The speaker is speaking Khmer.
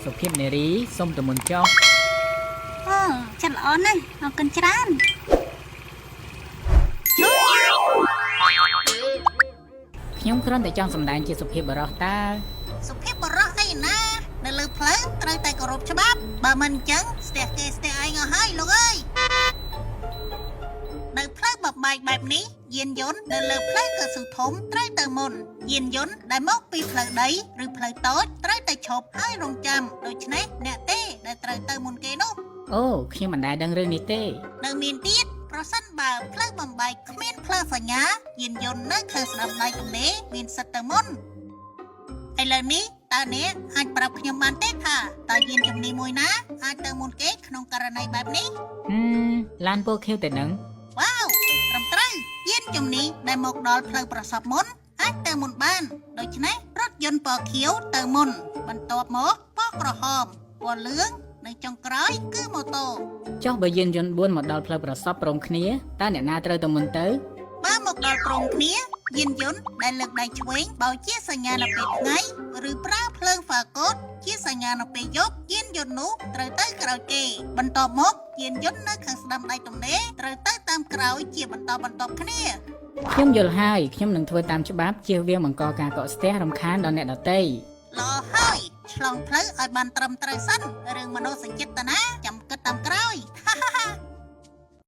សុភាពនារីសុំតមុនចុះចិត្តល្អណាស់អរគុណច្រើនខ្ញុំគ្រាន់តែចង់សម្ដែងជាសុភាពបរោះតើសុភាពបរោះអីណានៅលើផ្លូវត្រូវតែគោរពច្បាប់បើមិនអញ្ចឹងស្ទះគេស្ទះឯងអស់ហើយលោកអើយនៅផ្លូវបបែកបែបនេះយានយន្តនៅលើផ្លូវកស៊ូធំត្រូវទៅមុនយានយន្តដែលមកពីផ្លូវដីឬផ្លូវតូចត្រូវតែឈប់ហើយរងចាំដូច្នេះអ្នកទេដែលត្រូវទៅមុនគេនោះអូខ្ញុំមិនដែលដឹងរឿងនេះទេនៅមានទៀតប្រសិនបើផ្លូវបំបែកគ្មានផ្លូវសញ្ញាយានយន្តនៅខាងស្ដាំដៃទំនេរមានសិទ្ធិទៅមុនឥឡូវនេះតើអ្នកអាចប្រាប់ខ្ញុំបានទេថាតើយានជំនិះមួយណាអាចទៅមុនគេក្នុងករណីបែបនេះឡានពូខៀវទៅនឹងវ៉ាវត្រឹមត្រូវយានជំនិះដែលមកដល់ផ្លូវប្រសពមុនអាចទៅមុនបានដូច្នេះរថយន្តពណ៌ខៀវទៅមុនបន្ទាប់មកពណ៌ក្រហមពណ៌លឿងនៅចុងក្រោយគឺម៉ូតូចុះបើយានយន្ត4មកដល់ផ្លូវប្រសពព្រមគ្នាតើអ្នកណាត្រូវទៅមុនទៅបើមកដល់ព្រមគ្នាយានយន្តដែលលើកដៃឆ្វេងបោជាសញ្ញានៅពេលថ្ងៃឬប្រើភ្លើងហ្វាកូតជាសញ្ញានៅពេលយប់យានយន្តនោះត្រូវទៅក្រោយគេបន្ទាប់មកយានយន្តនៅខាងស្ដាំដៃទំនេរត្រូវទៅតាមក្រោយជាបន្តបន្ទាប់គ្នាខ្ញុំយល់ហើយខ្ញុំនឹងធ្វើតាមច្បាប់ជៀសវាងបង្កការកកស្ទះរំខានដល់អ្នកដទៃល្អហើយឆ្លងផ្លូវឲ្យបានត្រឹមត្រូវសិនរឿងមនោសញ្ចេតនាចាំគិតតាមក្រោយ